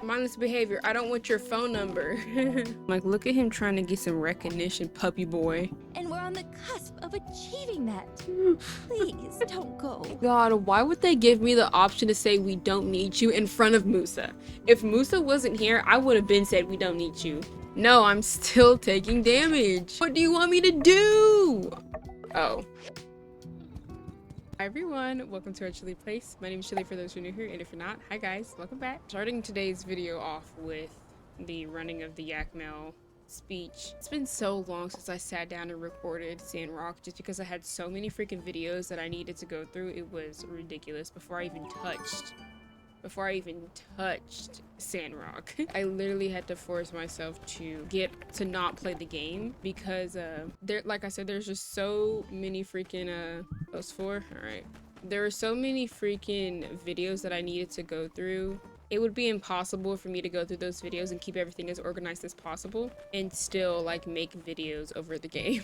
Mindless behavior. I don't want your phone number. Like, look at him trying to get some recognition, puppy boy. And we're on the cusp of achieving that. Please, don't go. God, why would they give me the option to say we don't need you in front of Musa? If Musa wasn't here, I would have been said we don't need you. No, I'm still taking damage. What do you want me to do? Oh. Hi everyone, welcome to our Chilly place. My name is Chilly for those who are new here, and if you're not, hi guys, welcome back. Starting today's video off with the running of the Yak Mail speech. It's been so long since I sat down and recorded Sandrock just because I had so many freaking videos that I needed to go through. It was ridiculous before I even touched Sandrock. I literally had to force myself to not play the game because like I said, there's just so many freaking those four. All right, there are so many freaking videos that I needed to go through. It would be impossible for me to go through those videos and keep everything as organized as possible and still like make videos over the game.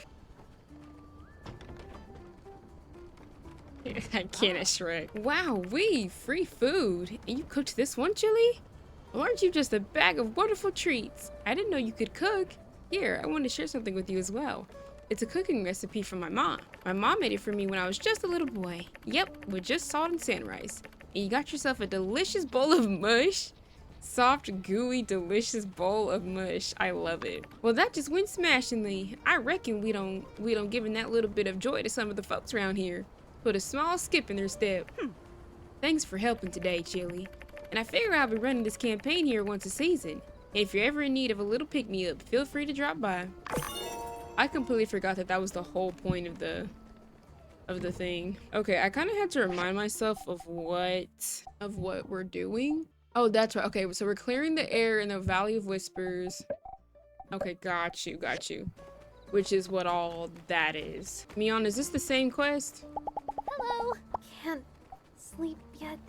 I can't Shrek. Wow, free food. And you cooked this one, Chilly? Aren't you just a bag of wonderful treats? I didn't know you could cook. Here, I want to share something with you as well. It's a cooking recipe from my mom. My mom made it for me when I was just a little boy. Yep, with just salt and sand rice. And you got yourself a delicious bowl of mush. Soft, gooey, delicious bowl of mush. I love it. Well, that just went smashingly. I reckon we don't giving that little bit of joy to some of the folks around here. Put a small skip in their step. Thanks for helping today, Chilly. And I figure I'll be running this campaign here once a season. And if you're ever in need of a little pick-me-up, feel free to drop by. I completely forgot that was the whole point of the thing. Okay, I kind of had to remind myself of what we're doing. Oh, that's right. Okay, so we're clearing the air in the Valley of Whispers. Okay, got you. Which is what all that is. Mion, is this the same quest? Hello. Can't sleep yet.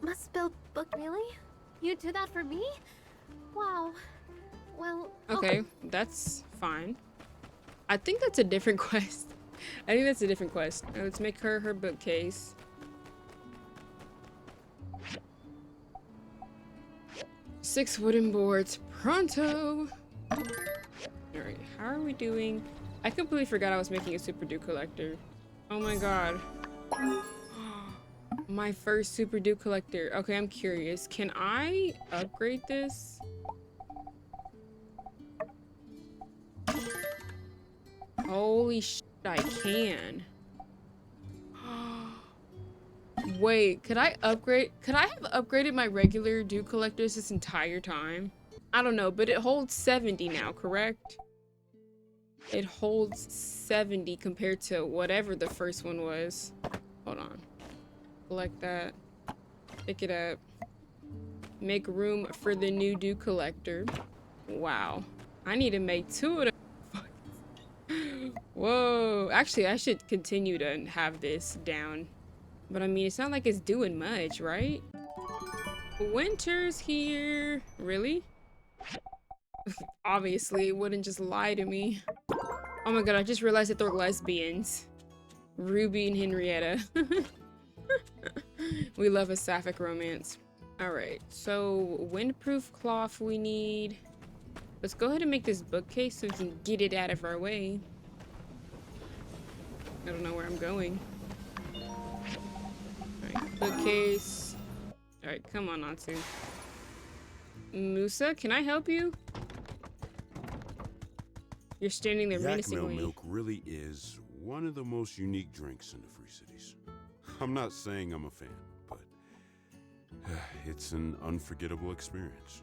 Must build book, really? You do that for me? Wow. Well, okay, that's fine. I think that's a different quest. I think that's a different quest. Now, let's make her bookcase. 6 wooden boards, pronto. All right, how are we doing? I completely forgot I was making a super dew collector. Oh my god. My first super dew collector. Okay, I'm curious. Can I upgrade this? Holy shit, I can. Wait, could I have upgraded my regular dew collectors this entire time? I don't know, but it holds 70 now, correct? It holds 70 compared to whatever the first one was. Hold on. Select that. Pick it up. Make room for the new dew collector. Wow. I need to make 2 of them. Whoa. Actually, I should continue to have this down. But I mean, it's not like it's doing much, right? Winter's here. Really? Obviously, it wouldn't just lie to me. Oh my god, I just realized that they're lesbians. Ruby and Henrietta. We love a sapphic romance. Alright, so windproof cloth we need. Let's go ahead and make this bookcase so we can get it out of our way. I don't know where I'm going. Alright, bookcase. Alright, come on, Natsu. Musa, can I help you? You're standing there menacingly. Yak Mail milk really is one of the most unique drinks in the Free Cities. I'm not saying I'm a fan, but it's an unforgettable experience.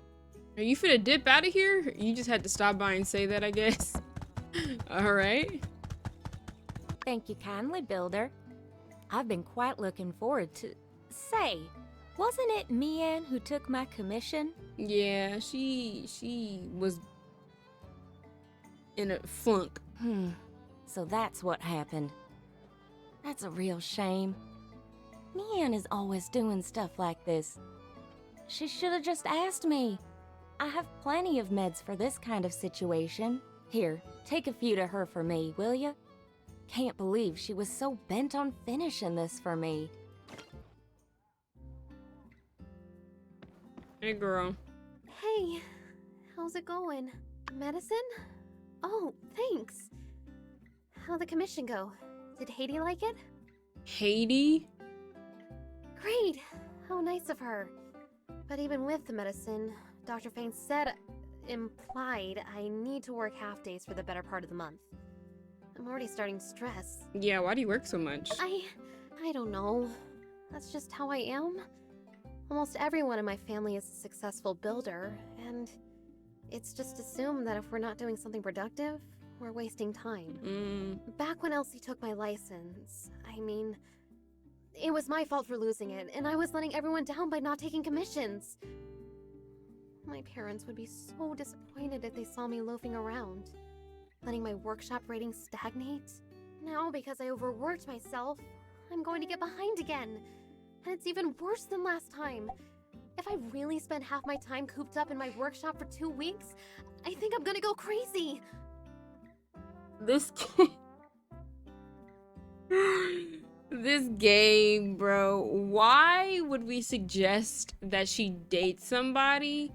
Are you finna dip out of here? You just had to stop by and say that, I guess. Alright. Thank you kindly, Builder. I've been quite looking forward to... Say, wasn't it Mian who took my commission? Yeah, she was in a flunk. So that's what happened. That's a real shame. Mian is always doing stuff like this. She should have just asked me. I have plenty of meds for this kind of situation. Here, take a few to her for me, will ya? Can't believe she was so bent on finishing this for me. Hey, girl. Hey, how's it going? Medicine? Oh, thanks. How'd the commission go? Did Heidi like it? Heidi? Great! How nice of her. But even with the medicine, Dr. Fain implied I need to work half days for the better part of the month. I'm already starting to stress. Yeah, why do you work so much? I don't know. That's just how I am. Almost everyone in my family is a successful builder, and it's just assumed that if we're not doing something productive, we're wasting time. Back when Elsie took my license, I mean, it was my fault for losing it, and I was letting everyone down by not taking commissions. My parents would be so disappointed if they saw me loafing around, letting my workshop ratings stagnate. Now, because I overworked myself, I'm going to get behind again. And it's even worse than last time. If I really spend half my time cooped up in my workshop for 2 weeks, I think I'm gonna go crazy. This this game, bro. Why would we suggest that she date somebody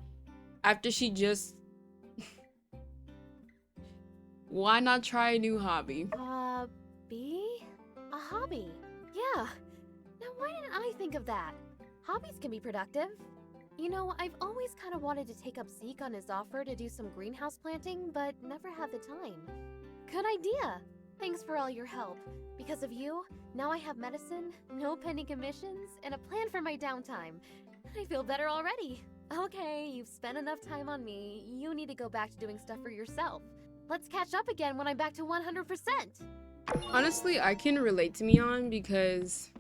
after she just... Why not try a new hobby? A hobby? Yeah. Now, why didn't I think of that? Hobbies can be productive. You know, I've always kind of wanted to take up Zeke on his offer to do some greenhouse planting, but never had the time. Good idea. Thanks for all your help. Because of you, now I have medicine, no pending commissions, and a plan for my downtime. I feel better already. Okay, you've spent enough time on me. You need to go back to doing stuff for yourself. Let's catch up again when I'm back to 100%. Honestly, I can relate to Mion because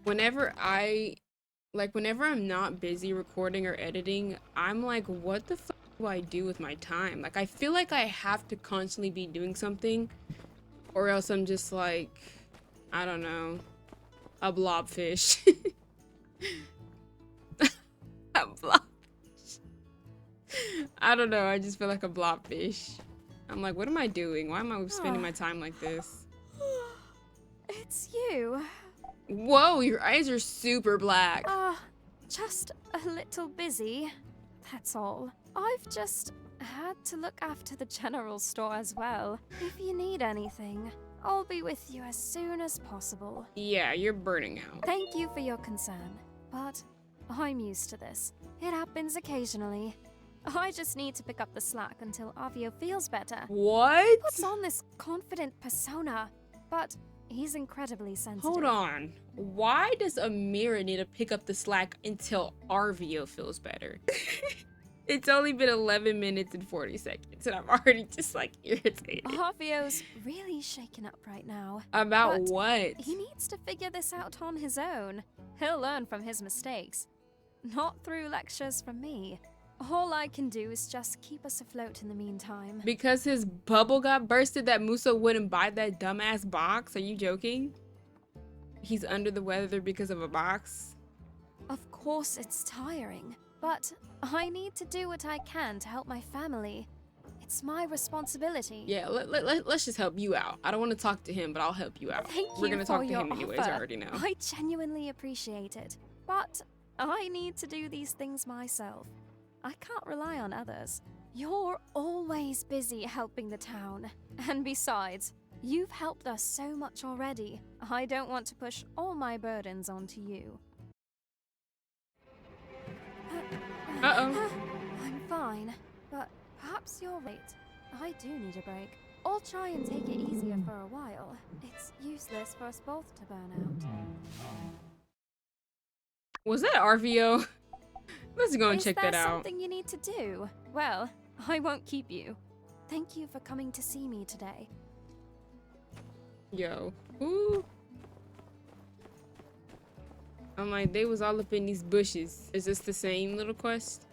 whenever I'm not busy recording or editing, I'm like, what the fuck do I do with my time? Like, I feel like I have to constantly be doing something, or else I'm just like, I don't know, a blobfish. A blobfish. I don't know, I just feel like a blobfish. I'm like, what am I doing? Why am I spending my time like this? It's you. Whoa, your eyes are super black. Just a little busy. That's all. I've just had to look after the general store as well. If you need anything, I'll be with you as soon as possible. Yeah, you're burning out. Thank you for your concern, but I'm used to this. It happens occasionally. I just need to pick up the slack until Avio feels better. What? Puts on this confident persona, but he's incredibly sensitive. Hold on. Why does Amira need to pick up the slack until Arvio feels better? It's only been 11 minutes and 40 seconds, and I'm already just like irritated. Avio's really shaken up right now. About but what? He needs to figure this out on his own. He'll learn from his mistakes, not through lectures from me. All I can do is just keep us afloat in the meantime. Because his bubble got bursted that Musa wouldn't buy that dumbass box? Are you joking? He's under the weather because of a box? Of course it's tiring, but I need to do what I can to help my family. It's my responsibility. Yeah, let's just help you out. I don't want to talk to him, but I'll help you out. Thank We're you gonna for talk to your him anyways, offer. I already know. I genuinely appreciate it, but I need to do these things myself. I can't rely on others. You're always busy helping the town. And besides, you've helped us so much already. I don't want to push all my burdens onto you. Uh-oh. I'm fine, but perhaps you're right. I do need a break. I'll try and take it easier for a while. It's useless for us both to burn out. Was that Arvio? Let's go and check that Is there out. something you need to do? Well, I won't keep you. Thank you for coming to see me today. Yo. Ooh. I'm like, they was all up in these bushes. Is this the same little quest?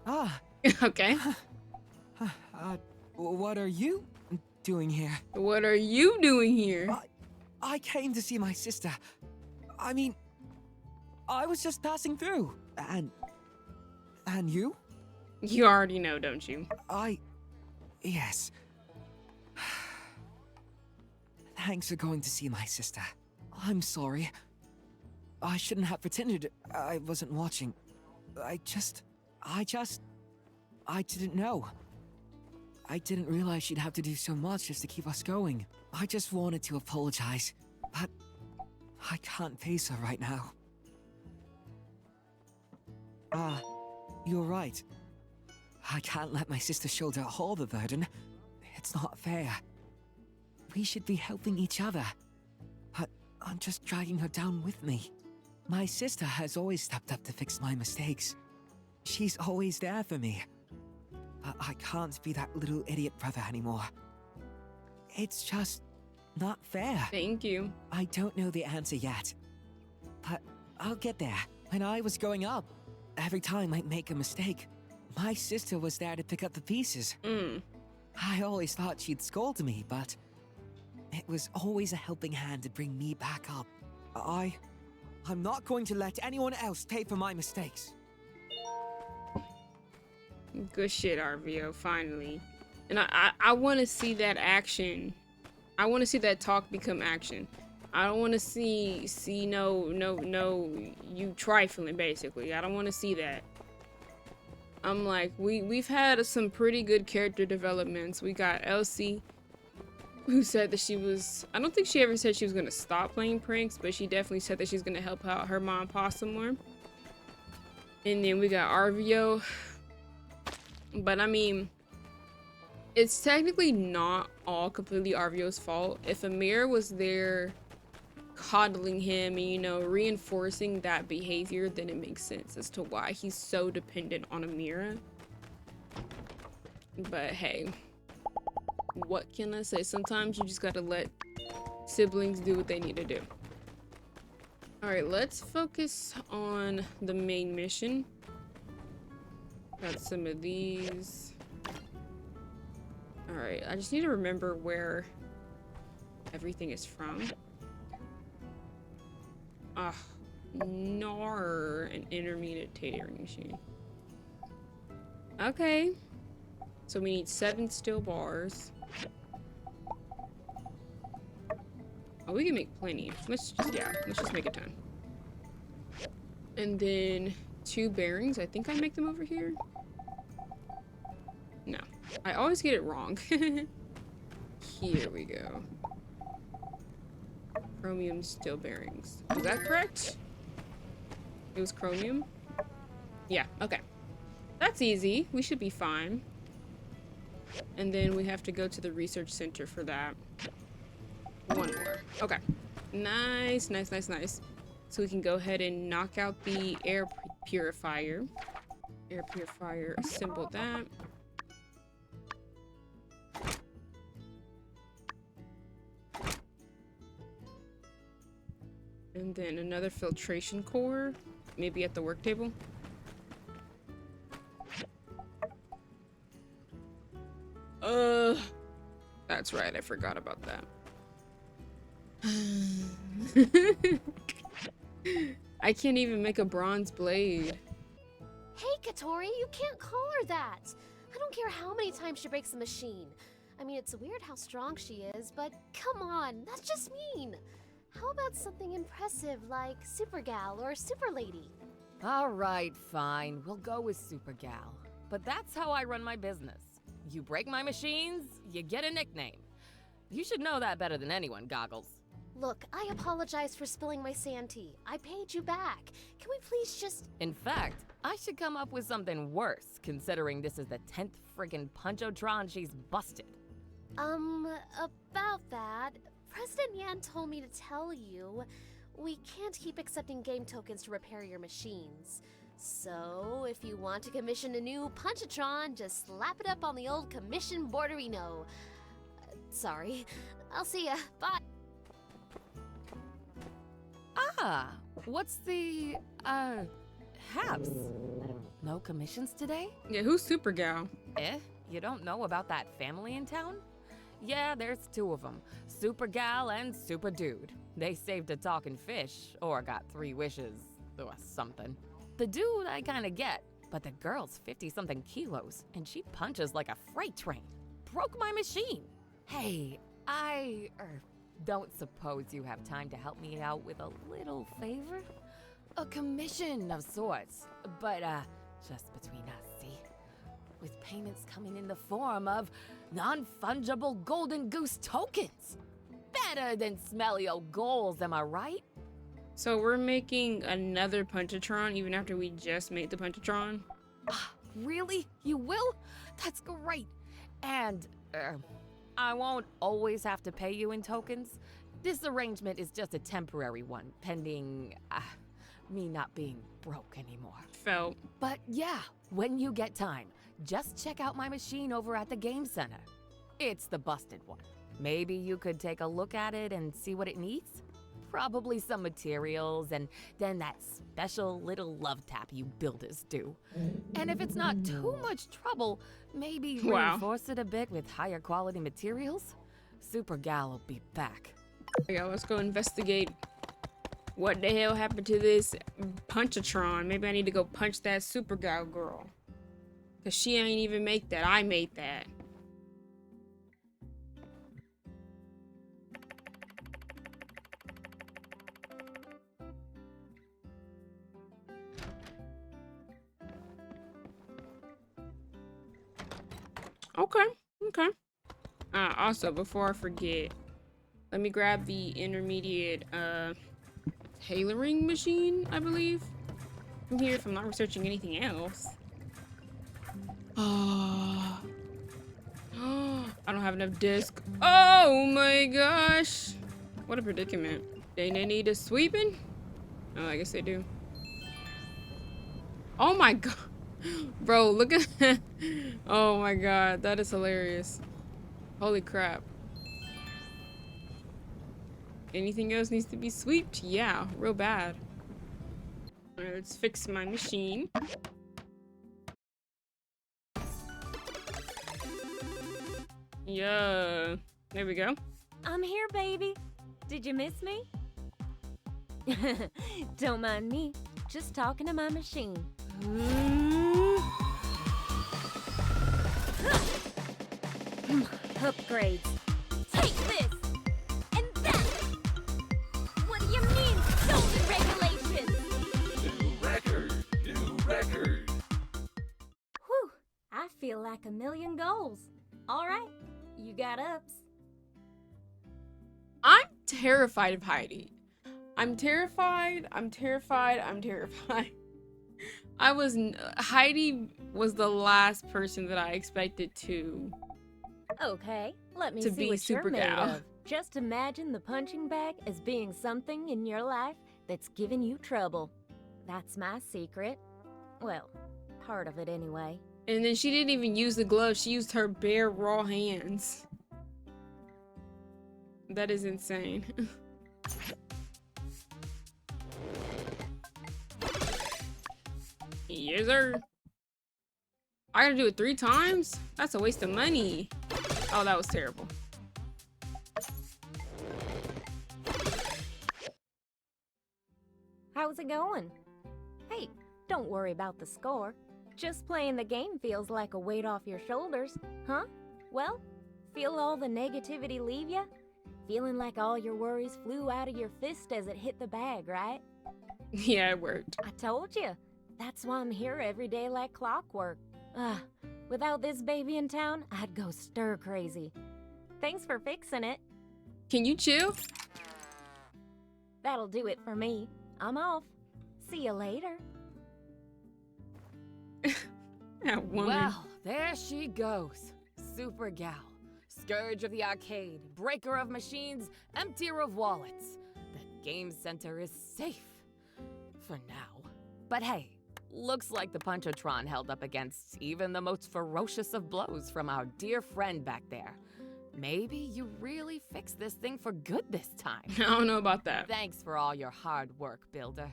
Ah, Okay. what are you doing here? What are you doing here? I came to see my sister. I mean, I was just passing through. And you? You already know, don't you? Yes. Thanks for going to see my sister. I'm sorry. I shouldn't have pretended I wasn't watching. I didn't know. I didn't realize she'd have to do so much just to keep us going. I just wanted to apologize, but I can't face her right now. You're right. I can't let my sister shoulder all the burden. It's not fair. We should be helping each other. But I'm just dragging her down with me. My sister has always stepped up to fix my mistakes. She's always there for me. But I can't be that little idiot brother anymore. It's just not fair. Thank you. I don't know the answer yet. But I'll get there. When I was growing up, every time I'd make a mistake, my sister was there to pick up the pieces. I always thought she'd scold me, but it was always a helping hand to bring me back up. I'm not going to let anyone else pay for my mistakes. Good shit, RVO, finally. And I want to see that action. I want to see that talk become action. I don't want to see no you trifling, basically. I don't want to see that. I'm like, we've had some pretty good character developments. We got Elsie, who said that she was, I don't think she ever said she was going to stop playing pranks, but she definitely said that she's going to help out her mom Possum more. And then we got RVO. But I mean, it's technically not all completely RVO's fault. If Amir was there coddling him and, you know, reinforcing that behavior, then it makes sense as to why he's so dependent on Amira. But hey, what can I say? Sometimes you just gotta let siblings do what they need to do. Alright, let's focus on the main mission. Got some of these. Alright, I just need to remember where everything is from. Nar, an intermediate tailoring machine. Okay. So we need 7 steel bars. Oh, we can make plenty. Let's just make a ton. And then 2 bearings. I think I make them over here. No. I always get it wrong. Here we go. Chromium steel bearings. Is that correct? It was chromium? Yeah, okay. That's easy. We should be fine. And then we have to go to the research center for that. 1 more. Okay. Nice, nice, nice, nice. So we can go ahead and knock out the air purifier. Air purifier, assemble that. And then another filtration core, maybe at the work table. That's right, I forgot about that. I can't even make a bronze blade. Hey, Katori, you can't call her that. I don't care how many times she breaks the machine. I mean, it's weird how strong she is, but come on, that's just mean. How about something impressive like Super Gal or Super Lady? All right, fine. We'll go with Super Gal. But that's how I run my business. You break my machines, you get a nickname. You should know that better than anyone, Goggles. Look, I apologize for spilling my santee. I paid you back. Can we please just... In fact, I should come up with something worse, considering this is the 10th friggin' Punchotron she's busted. About that, President Yan told me to tell you, we can't keep accepting game tokens to repair your machines. So, if you want to commission a new Punchotron, just slap it up on the old commission borderino. Sorry. I'll see ya. Bye. Ah, what's the, haps? No commissions today? Yeah, who's Super Gal? You don't know about that family in town? Yeah, there's 2 of them, Super Gal and Super Dude. They saved a talking fish, or got 3 wishes, or something. The dude I kinda get, but the girl's 50-something kilos, and she punches like a freight train. Broke my machine. Hey, I don't suppose you have time to help me out with a little favor? A commission of sorts, but just between us, see? With payments coming in the form of non-fungible golden goose tokens. Better than smelly old goals, am I right? So we're making another Punchatron even after we just made the Punchatron? Really? You will? That's great. And, I won't always have to pay you in tokens. This arrangement is just a temporary one, pending, me not being broke anymore. Felt. But yeah, when you get time, just check out my machine over at the game center. It's the busted one. Maybe you could take a look at it and see what it needs? Probably some materials and then that special little love tap you builders do. And if it's not too much trouble, maybe reinforce it a bit with higher quality materials? Super Gal will be back. Yeah, let's go investigate what the hell happened to this Punchatron. Maybe I need to go punch that Super Gal girl. Cause she ain't even make that. I made that. Okay. Also, before I forget, let me grab the intermediate tailoring machine, I believe, from here if I'm not researching anything else. I don't have enough disc. Oh my gosh. What a predicament. They need a sweeping? Oh, I guess they do. Oh my god. Bro, look at that. Oh my god, that is hilarious. Holy crap. Anything else needs to be swept? Yeah, real bad. Alright, let's fix my machine. Yeah, there we go. I'm here, baby. Did you miss me? Don't mind me. Just talking to my machine. Upgrades. Take this! And that! What do you mean, golden regulations? New record. Whew, I feel like 1,000,000 goals. All right, you got ups. I'm terrified of Heidi. I'm terrified. Heidi was the last person that I expected to Okay, let me To see be what you're Super made Gal. of. Just imagine the punching bag as being something in your life that's giving you trouble. That's my secret. Well, part of it anyway. And then she didn't even use the gloves. She used her bare raw hands. That is insane. Yes, sir. I gotta do it 3 times? That's a waste of money. Oh, that was terrible. How's it going? Hey, don't worry about the score. Just playing the game feels like a weight off your shoulders, huh? Well, feel all the negativity leave ya? Feeling like all your worries flew out of your fist as it hit the bag, right? Yeah, it worked. I told you. That's why I'm here every day like clockwork. Without this baby in town, I'd go stir crazy. Thanks for fixing it. Can you chill? That'll do it for me. I'm off. See you later. That woman. Well, there she goes. Super Gal. Scourge of the arcade, breaker of machines, emptier of wallets. The game center is safe. For now. But hey, looks like the Punchatron held up against even the most ferocious of blows from our dear friend back there. Maybe you really fixed this thing for good this time. I don't know about that. Thanks for all your hard work, Builder.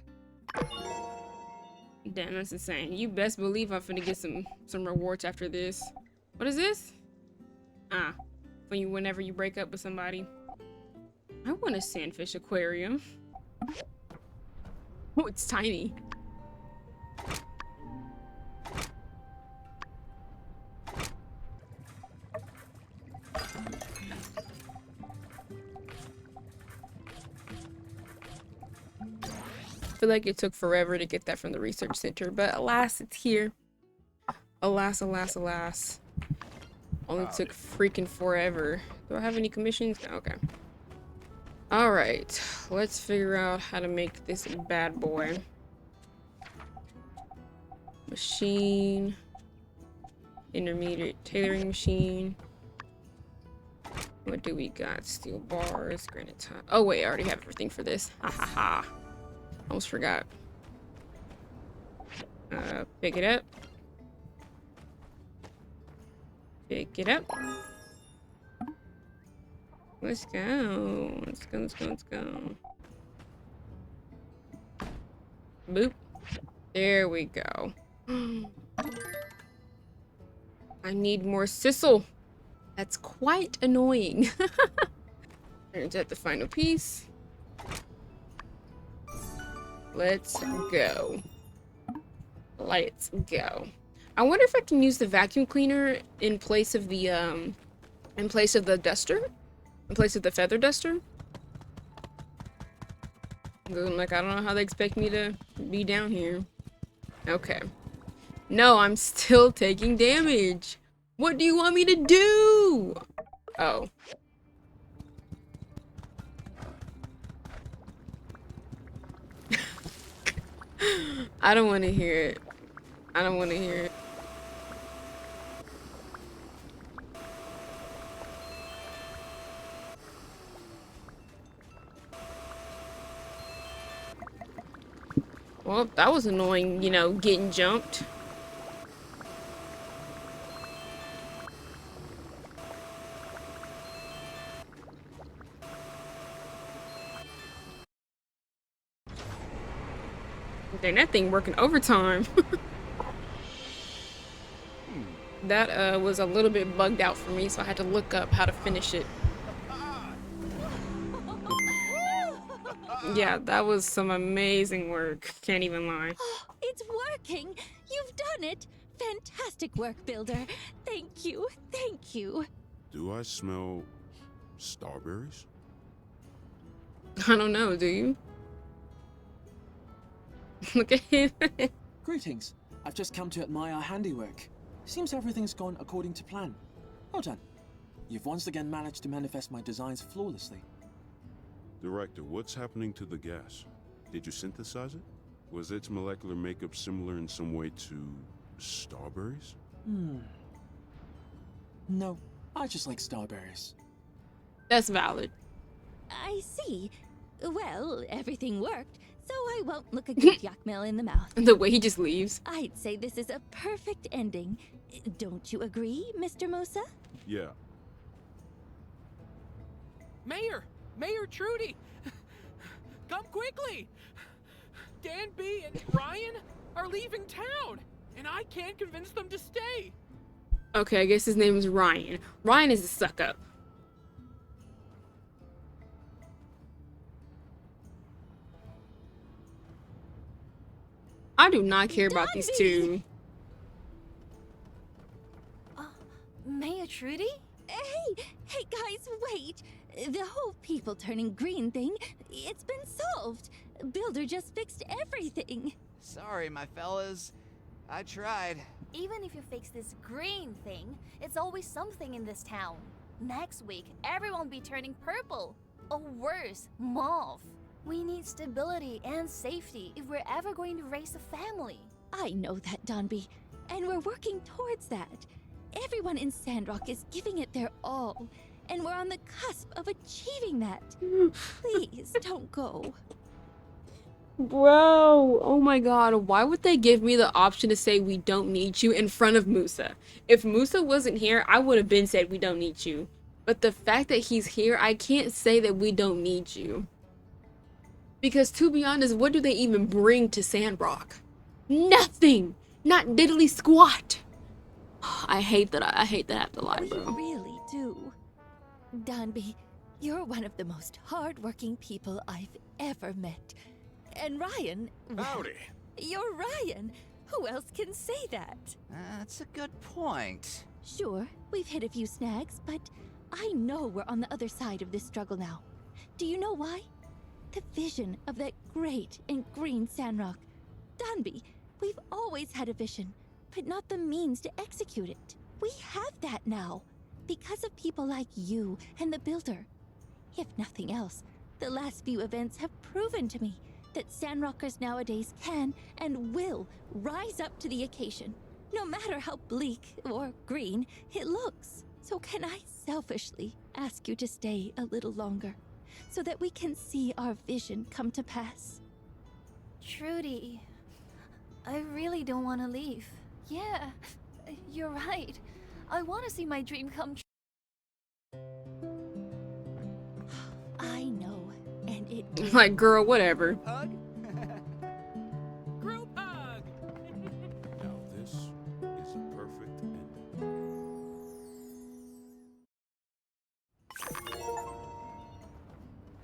Damn, that's insane. You best believe I'm finna get some rewards after this. What is this? Whenever you break up with somebody. I want a sandfish aquarium. Oh, it's tiny. feel like it took forever to get that from the research center, but alas, it's here. Alas, alas, alas. Only took freaking forever. Do I have any commissions? No, okay. Alright, let's figure out how to make this bad boy. Machine. Intermediate tailoring machine. What do we got? Steel bars, granite tile. Oh wait, I already have everything for this. Ha ha ha. Almost forgot. Pick it up. Pick it up. Let's go. Let's go, let's go, let's go. Boop. There we go. I need more sizzle. That's quite annoying. Turns out the final piece. Let's go. Let's go. I wonder if I can use the vacuum cleaner in place of the duster? In place of the feather duster? I'm like, I don't know how they expect me to be down here. Okay. No, I'm still taking damage. What do you want me to do? Oh. I don't want to hear it. I don't want to hear it. Well, that was annoying, you know, getting jumped. Dang, that thing working overtime. That was a little bit bugged out for me, so I had to look up how to finish it. Yeah, that was some amazing work. Can't even lie. Oh, it's working! You've done it! Fantastic work, Builder. Thank you, thank you. Do I smell starberries? I don't know, do you? Look at him. Greetings. I've just come to admire our handiwork. Seems everything's gone according to plan. Well done. You've once again managed to manifest my designs flawlessly. Director, what's happening to the gas? Did you synthesize it? Was its molecular makeup similar in some way to starberries? No, I just like starberries. That's valid. I see. Well, everything worked, so I won't look a good yuckmel in the mouth. The way he just leaves. I'd say this is a perfect ending. Don't you agree, Mr. Mosa? Yeah. Mayor! Mayor Trudy! Come quickly! Dan B and Ryan are leaving town, and I can't convince them to stay. Okay, I guess his name is Ryan. Ryan is a suck-up. I do not care about these two. Mayor Trudy? Hey guys, wait! The whole people turning green thing, it's been solved. Builder just fixed everything. Sorry, my fellas. I tried. Even if you fix this green thing, it's always something in this town. Next week, everyone will be turning purple. Or worse, mauve. We need stability and safety if we're ever going to raise a family. I know that, Donby, and we're working towards that. Everyone in Sandrock is giving it their all, and we're on the cusp of achieving that. Please, don't go. Bro, oh my god, why would they give me the option to say we don't need you in front of Musa? If Musa wasn't here, I would have been said we don't need you. But the fact that he's here, I can't say that we don't need you. Because to be honest, what do they even bring to Sandrock? Nothing! Not diddly squat! I hate that I have to lie, bro. We really do. Donby, you're one of the most hardworking people I've ever met. And Ryan... Howdy. You're Ryan. Who else can say that? That's a good point. Sure, we've hit a few snags, but I know we're on the other side of this struggle now. Do you know why? The vision of that great and green Sandrock. Danby, we've always had a vision, but not the means to execute it. We have that now, because of people like you and the Builder. If nothing else, the last few events have proven to me that Sandrockers nowadays can and will rise up to the occasion, no matter how bleak or green it looks. So can I selfishly ask you to stay a little longer, so that we can see our vision come to pass? Trudy, I really don't want to leave. Yeah, you're right. I want to see my dream come true. I know, and it Like, girl, whatever. Hug? Group hug! Now this is a perfect ending.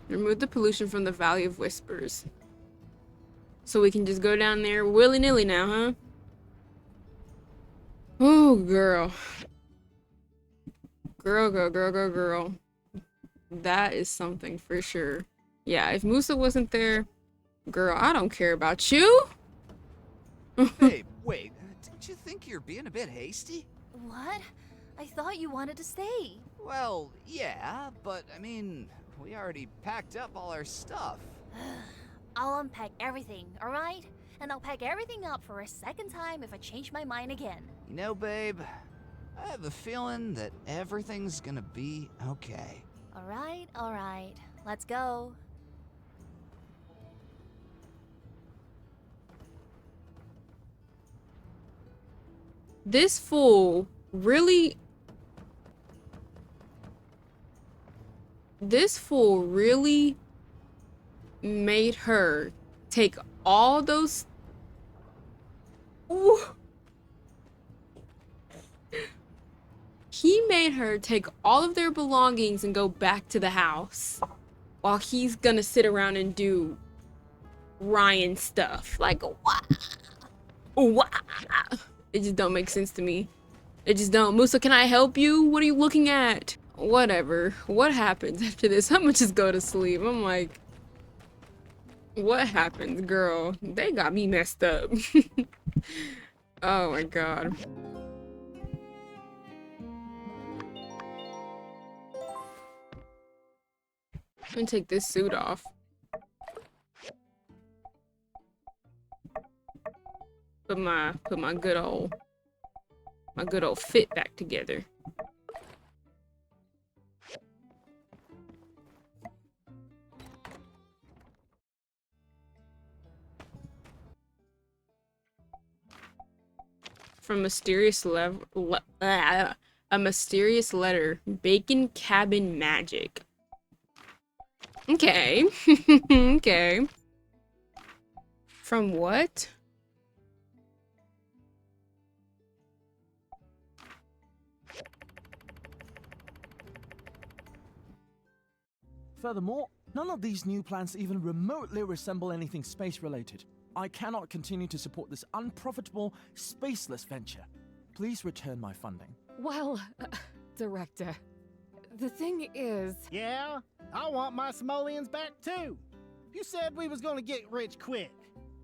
Remove the pollution from the Valley of Whispers. So we can just go down there willy-nilly now, huh? Oh, girl. Girl. That is something for sure. Yeah, if Musa wasn't there, girl, I don't care about you. Babe, wait. Don't you think you're being a bit hasty? What? I thought you wanted to stay. Well, yeah, but I mean, we already packed up all our stuff. I'll unpack everything, alright? And I'll pack everything up for a second time if I change my mind again. You know, babe, I have a feeling that everything's gonna be okay. Alright. Let's go. This fool really made her take all those. Ooh. He made her take all of their belongings and go back to the house while he's gonna sit around and do Ryan stuff. Like, what? It just don't make sense to me. It just don't. Musa, can I help you? What are you looking at? Whatever. What happens after this? I'm gonna just go to sleep. I'm like, what happens, girl? They got me messed up. Oh my god. I'm gonna take this suit off. Put my good old fit back together. From a mysterious letter. Bacon cabin magic. Okay. Okay. From what? Furthermore, none of these new plans even remotely resemble anything space-related. I cannot continue to support this unprofitable, spaceless venture. Please return my funding. Well, Director, the thing is... Yeah? I want my simoleons back too. You said we was gonna get rich quick.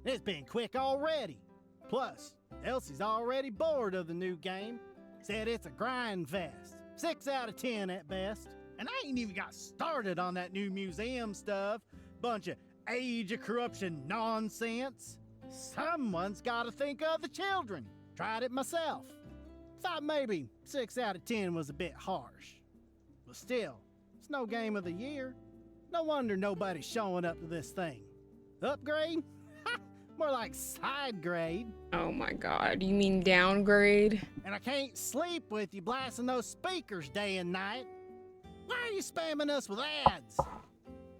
It's been quick already. Plus, Elsie's already bored of the new game. Said it's a grind fest. 6 out of 10 at best. And I ain't even got started on that new museum stuff. Bunch of age of corruption nonsense. Someone's gotta think of the children. Tried it myself. Thought maybe 6 out of 10 was a bit harsh. But still, it's no game of the year. No wonder nobody's showing up to this thing. Upgrade? More like side grade. Oh my god, you mean downgrade? And I can't sleep with you blasting those speakers day and night. Why are you spamming us with ads?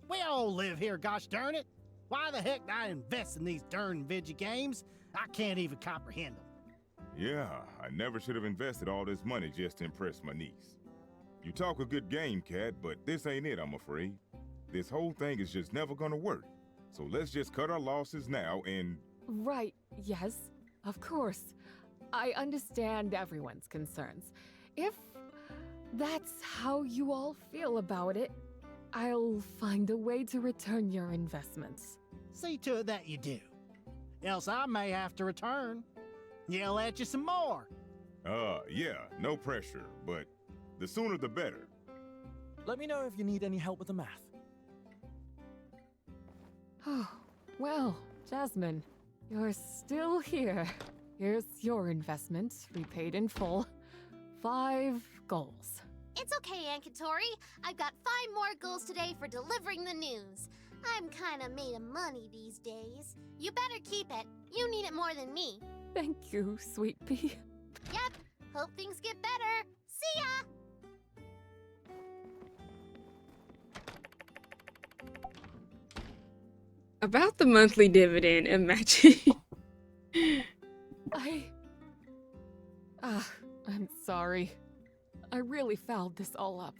We all live here, gosh darn it. Why the heck did I invest in these darn video games? I can't even comprehend them. Yeah, I never should have invested all this money just to impress my niece. You talk a good game, Cat, but this ain't it, I'm afraid. This whole thing is just never gonna work. So let's just cut our losses now and... Right, yes, of course. I understand everyone's concerns. If that's how you all feel about it, I'll find a way to return your investments. See to it that you do. Else I may have to return. Yell at you some more. Yeah, no pressure, but the sooner the better. Let me know if you need any help with the math. Oh, well, Jasmine, you're still here. Here's your investment, repaid in full. 5 goals. It's okay, Aunt Katori. I've got 5 more goals today for delivering the news. I'm kinda made of money these days. You better keep it. You need it more than me. Thank you, sweet pea. Yep. Hope things get better. See ya! About the monthly dividend, imagine. I'm sorry. I really fouled this all up.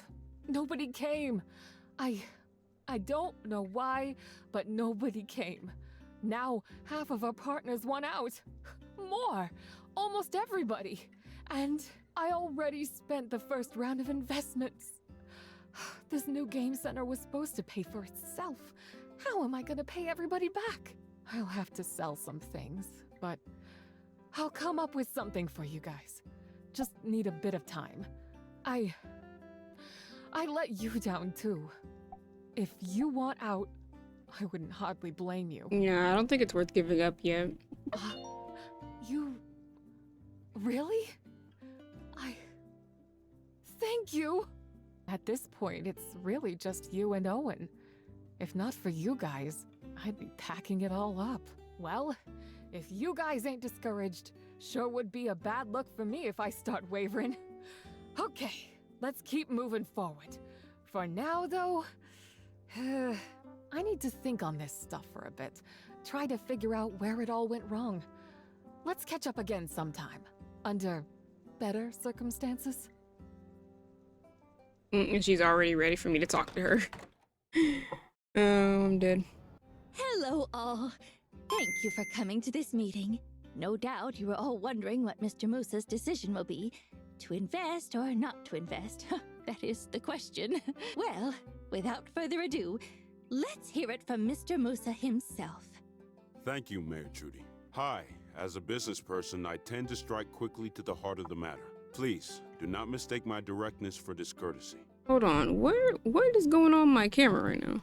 Nobody came. I don't know why, but nobody came. Now, half of our partners won out. More. Almost everybody. And I already spent the first round of investments. This new game center was supposed to pay for itself. How am I gonna pay everybody back? I'll have to sell some things, but I'll come up with something for you guys. Just need a bit of time. I let you down too. If you want out, I wouldn't hardly blame you. Yeah, I don't think it's worth giving up yet. You... Really? Thank you! At this point, it's really just you and Owen. If not for you guys, I'd be packing it all up. Well, if you guys ain't discouraged, sure would be a bad look for me if I start wavering. Okay, let's keep moving forward. For now, though, I need to think on this stuff for a bit. Try to figure out where it all went wrong. Let's catch up again sometime. Under better circumstances. And she's already ready for me to talk to her. Oh, I'm dead. Hello, all. Thank you for coming to this meeting. No doubt you were all wondering what Mr. Musa's decision will be. To invest or not to invest? That is the question. Well, without further ado, let's hear it from Mr. Musa himself. Thank you, Mayor Trudy. Hi, as a business person, I tend to strike quickly to the heart of the matter. Please, do not mistake my directness for discourtesy. Hold on, what is going on my camera right now?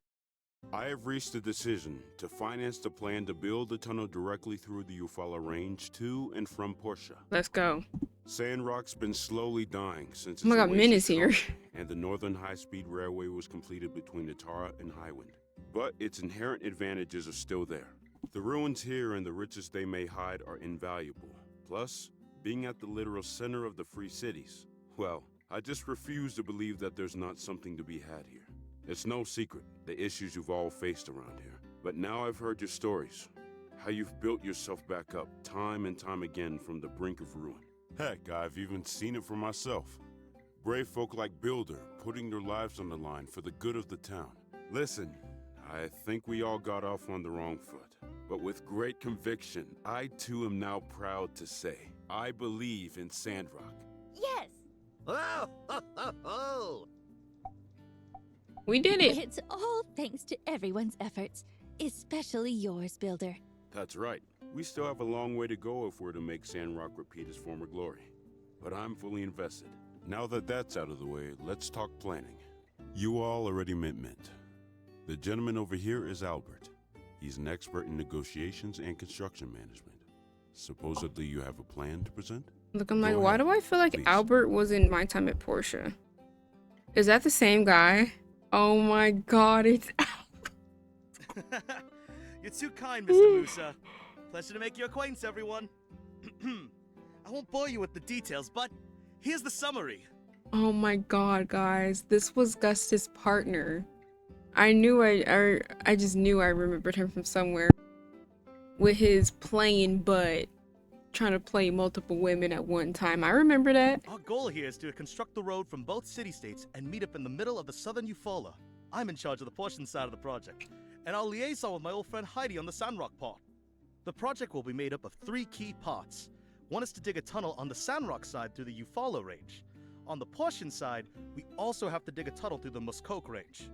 I have reached a decision to finance the plan to build a tunnel directly through the Eufaula Range to and from Portia. Let's go. Sandrock's been slowly dying since Oh my god, Min is here. And the Northern High-Speed Railway was completed between Natara and Highwind. But its inherent advantages are still there. The ruins here and the riches they may hide are invaluable. Plus, being at the literal center of the Free Cities, well, I just refuse to believe that there's not something to be had here. It's no secret, the issues you've all faced around here. But now I've heard your stories, how you've built yourself back up time and time again from the brink of ruin. Heck, I've even seen it for myself. Brave folk like Builder putting their lives on the line for the good of the town. Listen, I think we all got off on the wrong foot. But with great conviction, I too am now proud to say, I believe in Sandrock. Yes! Oh, ho, ho, ho. We did it! It's all thanks to everyone's efforts, especially yours, Builder. That's right. We still have a long way to go if we're to make Sandrock repeat his former glory. But I'm fully invested. Now that that's out of the way, let's talk planning. You all already met Mint. The gentleman over here is Albert. He's an expert in negotiations and construction management. Supposedly you have a plan to present? Look, I'm like, why do I feel like Albert was in My Time at Portia? Is that the same guy? Oh my god, it's Albert. You're too kind, Mr. Musa. Pleasure to make your acquaintance, everyone. I won't bore you with the details, but here's the summary. Oh my god, guys. This was Gus's partner. I knew I just knew I remembered him from somewhere. With his playing butt. Trying to play multiple women at one time. I remember that. Our goal here is to construct the road from both city-states and meet up in the middle of the southern Eufaula. I'm in charge of the portion side of the project, and I'll liaison with my old friend Heidi on the Sandrock part. The project will be made up of 3 key parts. One is to dig a tunnel on the Sandrock side through the Eufaula Range. On the portion side, we also have to dig a tunnel through the Muskoke Range.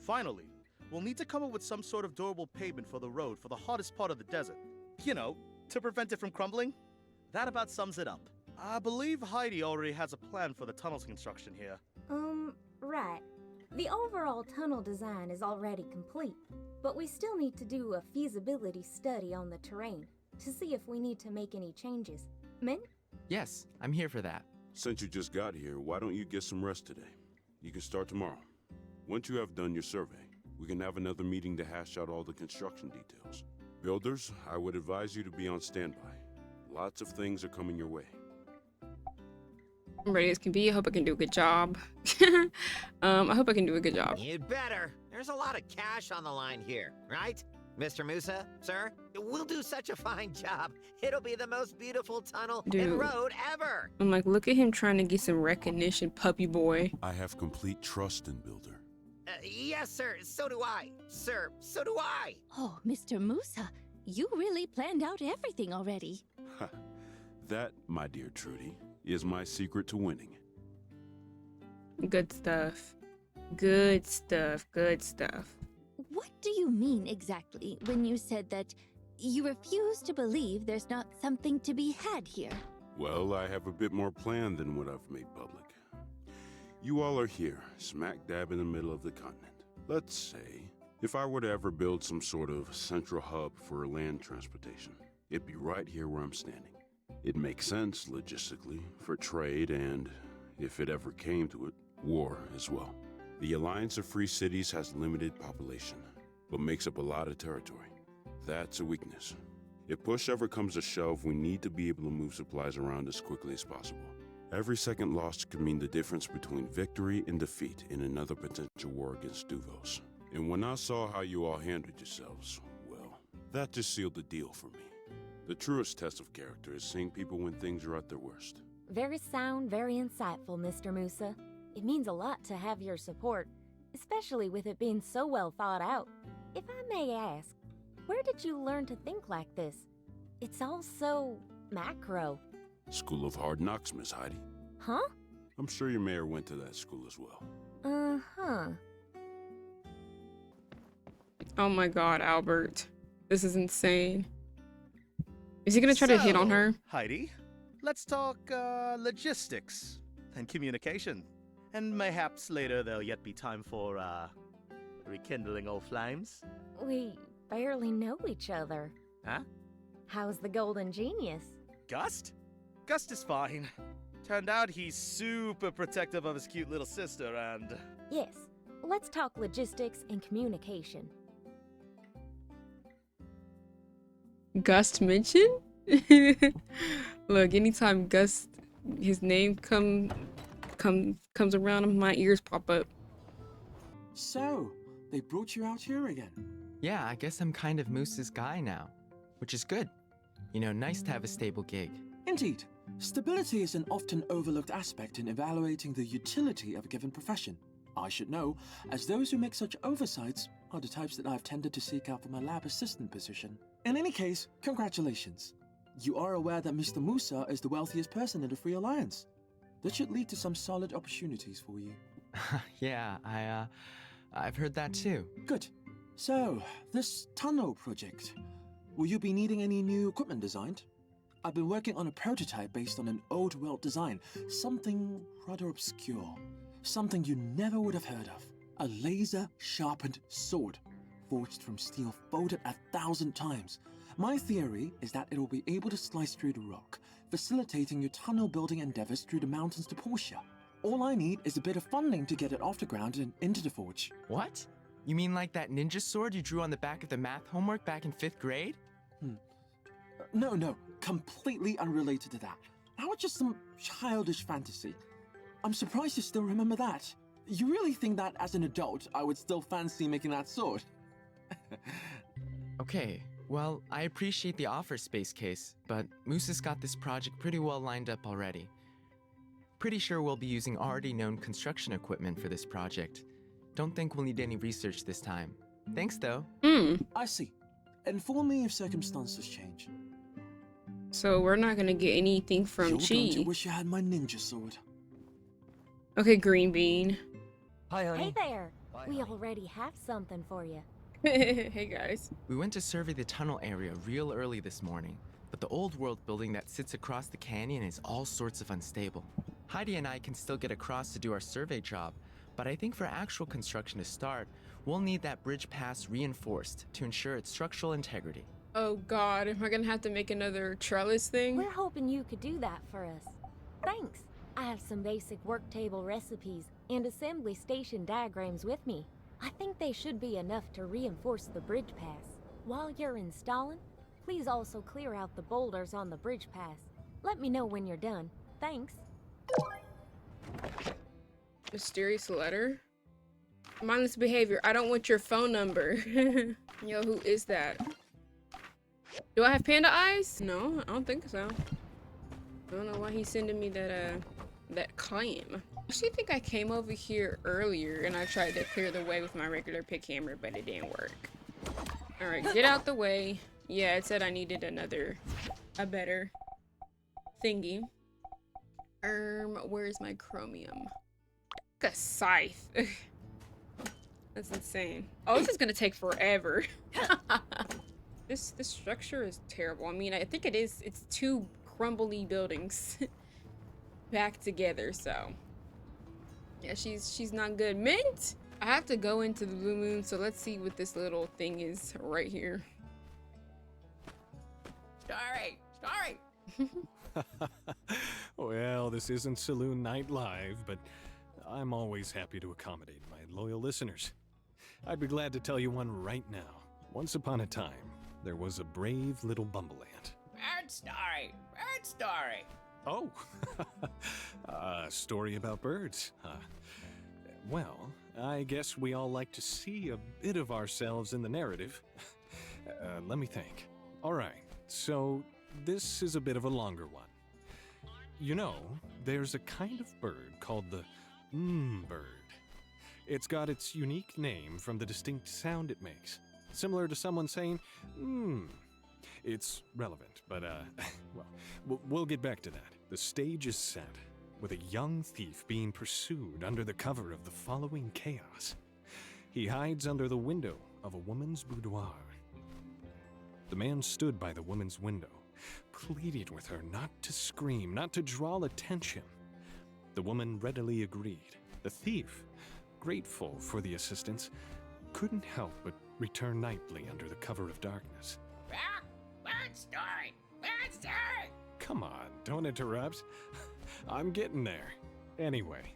Finally, we'll need to come up with some sort of durable pavement for the road for the hottest part of the desert. You know, to prevent it from crumbling. That about sums it up. I believe Heidi already has a plan for the tunnel's construction here. Right. The overall tunnel design is already complete, but we still need to do a feasibility study on the terrain to see if we need to make any changes. Min? Yes, I'm here for that. Since you just got here, why don't you get some rest today? You can start tomorrow. Once you have done your survey, we can have another meeting to hash out all the construction details. Builders, I would advise you to be on standby. Lots of things are coming your way. I'm ready as can be. I hope I can do a good job. I hope I can do a good job. You'd better. There's a lot of cash on the line here, right? Mr. Musa, sir? We'll do such a fine job. It'll be the most beautiful tunnel Dude. and road ever. I'm like, look at him trying to get some recognition, puppy boy. I have complete trust in Builder. Yes, sir. So do I. Sir, so do I. Oh, Mr. Musa, you really planned out everything already. That, my dear Trudy, is my secret to winning. Good stuff. Good stuff. Good stuff. What do you mean exactly when you said that you refuse to believe there's not something to be had here? Well, I have a bit more plan than what I've made public. You all are here, smack dab in the middle of the continent. Let's say, if I were to ever build some sort of central hub for land transportation, it'd be right here where I'm standing. It makes sense logistically, for trade and, if it ever came to it, war as well. The Alliance of Free Cities has limited population, but makes up a lot of territory. That's a weakness. If push ever comes to shove, we need to be able to move supplies around as quickly as possible. Every second lost could mean the difference between victory and defeat in another potential war against Duvos. And when I saw how you all handled yourselves, well, that just sealed the deal for me. The truest test of character is seeing people when things are at their worst. Very sound, very insightful, Mr. Musa. It means a lot to have your support, especially with it being so well thought out. If I may ask, where did you learn to think like this? It's all so macro. School of Hard Knocks, Miss Heidi. Huh? I'm sure your mayor went to that school as well. Uh-huh. Oh my god, Albert. This is insane. Is he gonna try to hit on her? Heidi, let's talk logistics and communication. And mayhaps later there'll yet be time for rekindling old flames. We barely know each other. Huh? How's the Golden Genius? Gust? Gust is fine. Turned out he's super protective of his cute little sister and... Yes, let's talk logistics and communication. Gust mention? Look, anytime Gust, his name comes around, my ears pop up. So, they brought you out here again? Yeah, I guess I'm kind of Moose's guy now, which is good. You know, nice to have a stable gig. Indeed. Stability is an often overlooked aspect in evaluating the utility of a given profession. I should know, as those who make such oversights are the types that I've tended to seek out for my lab assistant position. In any case, congratulations. You are aware that Mr. Musa is the wealthiest person in the Free Alliance. That should lead to some solid opportunities for you. Yeah, I've heard that too. Good. So, this tunnel project. Will you be needing any new equipment designed? I've been working on a prototype based on an old world design. Something rather obscure. Something you never would have heard of. A laser-sharpened sword, forged from steel folded 1,000 times. My theory is that it will be able to slice through the rock, facilitating your tunnel building endeavors through the mountains to Portia. All I need is a bit of funding to get it off the ground and into the forge. What? You mean like that ninja sword you drew on the back of the math homework back in 5th grade? No, completely unrelated to that. That was just some childish fantasy. I'm surprised you still remember that. You really think that as an adult, I would still fancy making that sword? Okay, well, I appreciate the offer, Space Case, but Moose has got this project pretty well lined up already. Pretty sure we'll be using already known construction equipment for this project. Don't think we'll need any research this time. Thanks, though. I see. Inform me if circumstances change. So we're not gonna get anything from You're Chi. going to wish you had my ninja sword. Okay, Green Bean. Hi, honey. Hey there. We already have something for you. Hey guys. We went to survey the tunnel area real early this morning, but the old world building that sits across the canyon is all sorts of unstable. Heidi and I can still get across to do our survey job, but I think for actual construction to start, we'll need that bridge pass reinforced to ensure its structural integrity. Oh god, am I gonna have to make another trellis thing? We're hoping you could do that for us. Thanks. I have some basic work table recipes and assembly station diagrams with me. I think they should be enough to reinforce the bridge pass. While you're installing, please also clear out the boulders on the bridge pass. Let me know when you're done. Thanks. Mysterious letter? Mindless behavior. I don't want your phone number. Yo, who is that? Do I have panda eyes? No, I don't think so. I don't know why he's sending me that claim. I actually think I came over here earlier and I tried to clear the way with my regular pick hammer, but it didn't work. All right, get out the way. Yeah, it said I needed a better thingy. Where's my chromium? Like a scythe. That's insane. Oh, this is gonna take forever. This structure is terrible. I mean, I think it's two crumbly buildings back together, so yeah, she's not good. Mint! I have to go into the blue moon, so let's see what this little thing is right here. Starry! Well, this isn't Saloon Night Live, but I'm always happy to accommodate my loyal listeners. I'd be glad to tell you one right now. Once upon a time, there was a brave little bumbleant. Bird story! Bird story! Oh, a story about birds. Well, I guess we all like to see a bit of ourselves in the narrative. Let me think. All right, so this is a bit of a longer one. You know, there's a kind of bird called the bird. It's got its unique name from the distinct sound it makes, similar to someone saying, It's relevant, but, well, we'll get back to that. The stage is set, with a young thief being pursued under the cover of the following chaos. He hides under the window of a woman's boudoir. The man stood by the woman's window, pleaded with her not to scream, not to draw attention. The woman readily agreed. The thief, grateful for the assistance, couldn't help but return nightly under the cover of darkness. Bird story! Bird story! Come on, don't interrupt. I'm getting there. Anyway,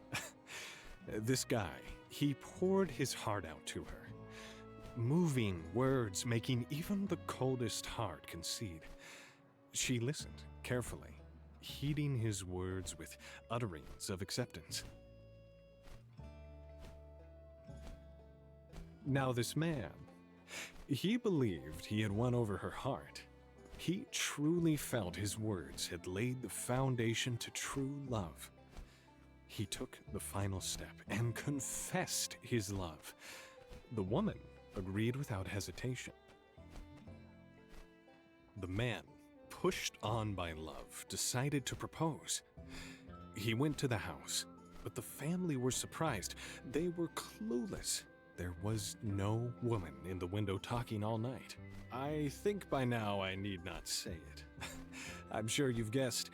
this guy, he poured his heart out to her. Moving words making even the coldest heart concede. She listened carefully, heeding his words with utterings of acceptance. Now this man, he believed he had won over her heart. He truly felt his words had laid the foundation to true love. He took the final step and confessed his love. The woman agreed without hesitation. The man, pushed on by love, decided to propose. He went to the house, but the family were surprised. They were clueless. There was no woman in the window talking all night. I think by now I need not say it. I'm sure you've guessed.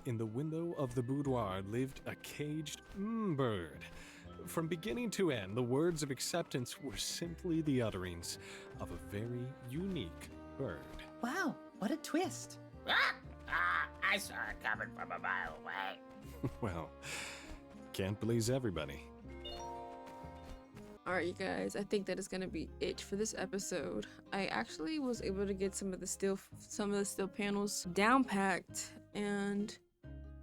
In the window of the boudoir lived a caged bird. From beginning to end, the words of acceptance were simply the utterings of a very unique bird. Wow, what a twist. I saw it coming from a mile away. Well, can't please everybody. Alright, you guys, I think that is gonna be it for this episode. I actually was able to get some of the steel panels down packed, and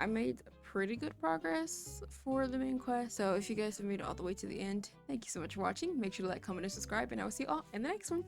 I made pretty good progress for the main quest. So if you guys have made it all the way to the end, thank you so much for watching. Make sure to like, comment, and subscribe, and I will see you all in the next one.